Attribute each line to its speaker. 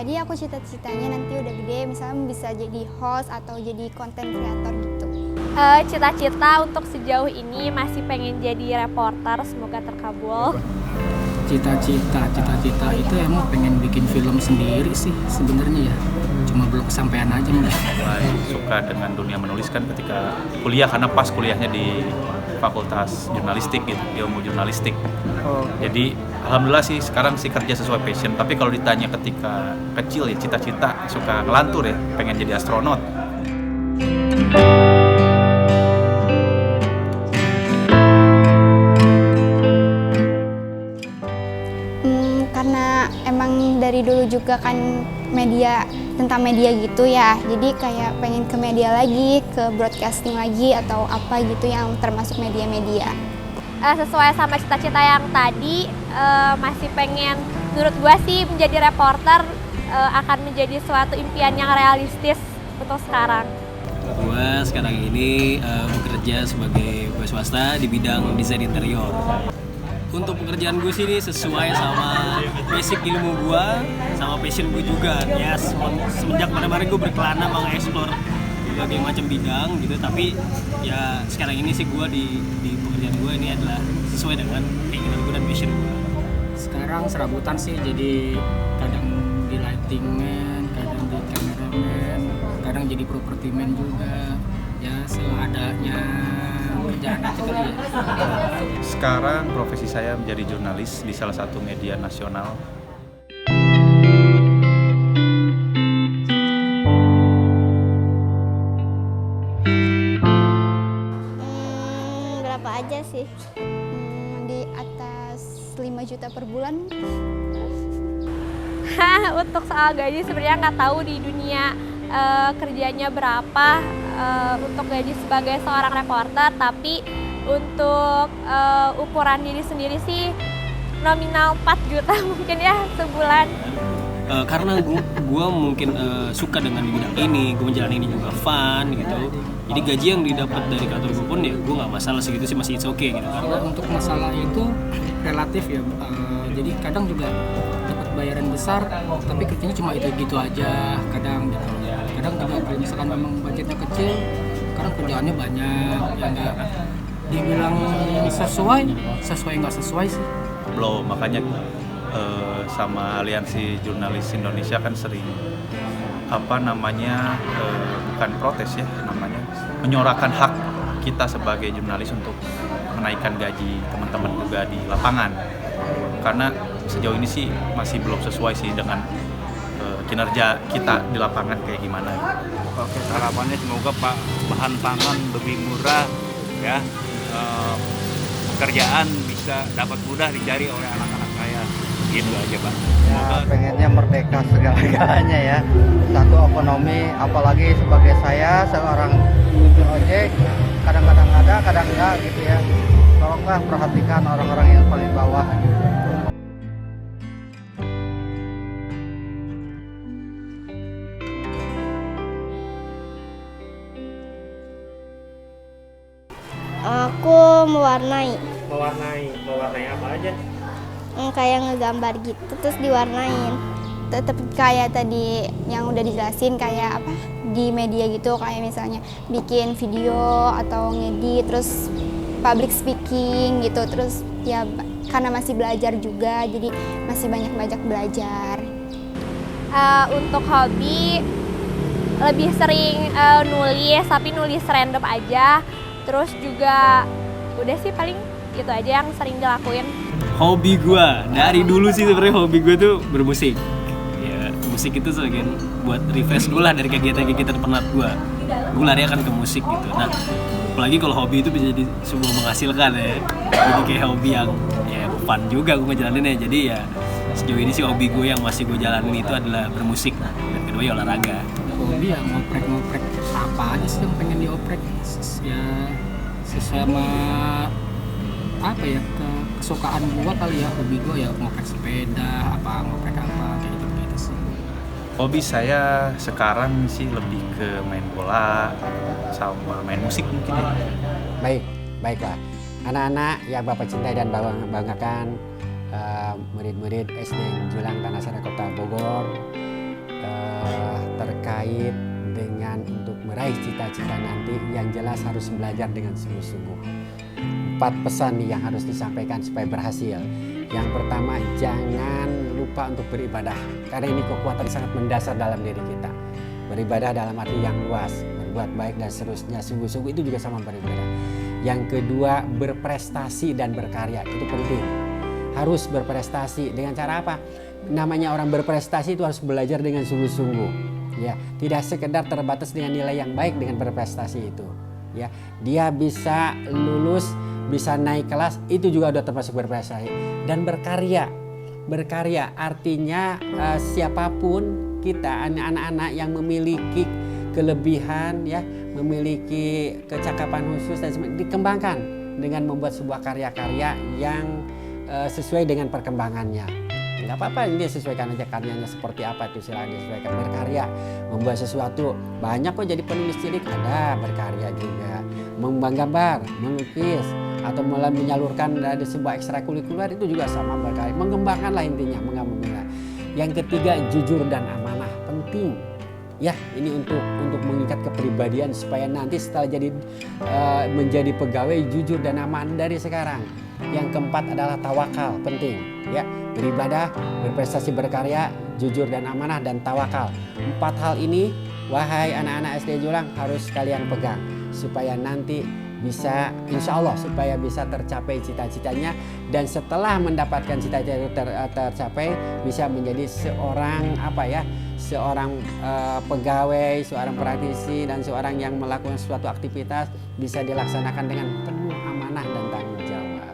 Speaker 1: pribadi aku cita-citanya nanti udah gede misalnya bisa jadi host atau jadi konten kreator gitu.
Speaker 2: Cita-cita untuk sejauh ini masih pengen jadi reporter, semoga terkabul.
Speaker 3: Cita-cita itu emang pengen bikin film sendiri sih sebenarnya ya. Cuma belum kesampaian aja mulai.
Speaker 4: Suka dengan dunia menulis kan ketika kuliah, karena pas kuliahnya di Fakultas Jurnalistik gitu, ilmu jurnalistik. Jadi alhamdulillah sih sekarang sih kerja sesuai passion. Tapi kalau ditanya ketika kecil ya cita-cita suka ngelantur ya, pengen jadi astronot.
Speaker 1: Karena emang dari dulu juga kan media tentang media gitu ya, jadi kayak pengen ke media lagi, ke broadcasting lagi atau apa gitu yang termasuk media-media.
Speaker 2: Sesuai sama cita-cita yang tadi, masih pengen, menurut gue sih menjadi reporter akan menjadi suatu impian yang realistis untuk sekarang.
Speaker 5: Gue sekarang ini bekerja sebagai pegawai swasta di bidang desain interior. Untuk pekerjaan gue sih ini sesuai sama basic ilmu gue, sama passion gue juga. Ya semenjak kemarin gue berkelana mengeksplor berbagai macam bidang gitu. Tapi ya sekarang ini sih gue di pekerjaan gue ini adalah sesuai dengan keinginan gue dan passion gue.
Speaker 3: Sekarang serabutan sih, jadi kadang di lighting man, kadang di cameraman, kadang jadi property man juga. Ya seadanya kerjaan aja kali ya.
Speaker 4: Sekarang profesi saya menjadi jurnalis di salah satu media nasional.
Speaker 1: Berapa aja sih? Di atas 5 juta per bulan.
Speaker 2: Untuk soal gaji sebenarnya nggak tahu di dunia kerjanya berapa untuk gaji sebagai seorang reporter, tapi untuk ukuran diri sendiri sih nominal 4 juta mungkin ya sebulan.
Speaker 5: Karena gue mungkin suka dengan bidang ini, gue menjalani ini juga fun gitu. Jadi gaji yang didapat dari kantor gue pun ya gue nggak masalah, segitu sih masih it's okay gitu.
Speaker 3: Karena untuk masalah itu relatif ya, jadi kadang juga dapat bayaran besar tapi kerjanya cuma itu gitu aja kadang gitu. Kadang juga kalau misalkan memang budgetnya kecil, kadang kerjaannya banyak, ya nggak dibilang sesuai nggak sesuai sih.
Speaker 4: Belum, makanya sama Aliansi Jurnalis Indonesia kan sering bukan protes ya namanya, menyuarakan hak kita sebagai jurnalis untuk menaikkan gaji teman-teman juga di lapangan, karena sejauh ini sih masih belum sesuai sih dengan kinerja kita di lapangan kayak gimana.
Speaker 6: Oke, harapannya semoga Pak bahan pangan lebih murah ya, pekerjaan bisa dapat mudah dicari oleh anak-anak saya, gitu aja Pak.
Speaker 7: Ya, pengennya merdeka segala-galanya ya, satu ekonomi, apalagi sebagai saya seorang supir ojek, kadang-kadang ada, kadang enggak gitu ya. Tolonglah perhatikan orang-orang yang paling bawah.
Speaker 1: Aku mewarnai
Speaker 8: apa aja?
Speaker 1: kayak ngegambar gitu terus diwarnain. Tetap kayak tadi yang udah dijelasin, kayak apa di media gitu, kayak misalnya bikin video atau ngedit, terus public speaking gitu. Terus ya karena masih belajar juga, jadi masih banyak belajar.
Speaker 2: Untuk hobi lebih sering nulis, tapi nulis random aja. Terus juga udah sih paling itu aja yang sering dilakuin.
Speaker 5: Hobi gue dari dulu sih sebenarnya hobi gue tuh bermusik. Ya musik itu sebagian buat refresh gue lah dari kegiatan penat gue. Gue lari akan ke musik gitu. Nah apalagi kalau hobi itu bisa jadi sebuah menghasilkan ya. Jadi kayak hobi yang ya fun juga gue ngejalaninnya. Jadi ya sejauh ini sih hobi gue yang masih gue jalanin itu adalah bermusik. Dan kedua ya olahraga.
Speaker 3: Hobi ya ngoprek apa aja sih yang pengen dioprek ya sesama apa ya kesukaan gua kali ya. Hobi gua ya ngoprek sepeda, ngoprek apa kayak gitu sih.
Speaker 4: Hobi saya sekarang sih lebih ke main bola sama main musik mungkin ya.
Speaker 9: Baiklah. Anak-anak yang Bapak cintai dan banggakan, murid-murid SD Julang Tanah Sari Kota Bogor, terkait dengan untuk meraih cita-cita nanti, yang jelas harus belajar dengan sungguh-sungguh. 4 pesan nih yang harus disampaikan supaya berhasil. Yang pertama, jangan lupa untuk beribadah, karena ini kekuatan sangat mendasar dalam diri kita. Beribadah dalam arti yang luas, berbuat baik dan seterusnya, sungguh-sungguh itu juga sama beribadah. Yang kedua, berprestasi dan berkarya, itu penting. Harus berprestasi dengan cara apa? Namanya orang berprestasi itu harus belajar dengan sungguh-sungguh. Ya, tidak sekedar terbatas dengan nilai yang baik dengan berprestasi itu. Ya, dia bisa lulus, bisa naik kelas, itu juga udah termasuk berprestasi. Dan berkarya. Berkarya artinya siapapun kita, anak-anak yang memiliki kelebihan, ya, memiliki kecakapan khusus dan sebagainya, dikembangkan dengan membuat sebuah karya-karya yang sesuai dengan perkembangannya. Nggak apa-apa, dia sesuaikan aja karyanya seperti apa, itu silahkan disesuaikan. Berkarya, membuat sesuatu, banyak kok jadi penulis cilik, ada berkarya juga. Menggambar, melukis, atau mulai menyalurkan dari sebuah ekstrakurikuler, itu juga sama berkarya. Mengembangkan lah intinya, mengembangkan. Yang ketiga, jujur dan amanah, penting. Ya, ini untuk mengikat kepribadian supaya nanti setelah jadi menjadi pegawai jujur dan aman dari sekarang. Yang keempat adalah tawakal, penting. Ya, beribadah, berprestasi, berkarya, jujur dan amanah, dan tawakal. 4 hal ini, wahai anak-anak SD Julang, harus kalian pegang supaya nanti bisa, insya Allah, supaya bisa tercapai cita-citanya, dan setelah mendapatkan cita-cita itu tercapai, bisa menjadi seorang seorang pegawai, seorang praktisi, dan seorang yang melakukan suatu aktivitas bisa dilaksanakan dengan penuh amanah dan tanggung jawab.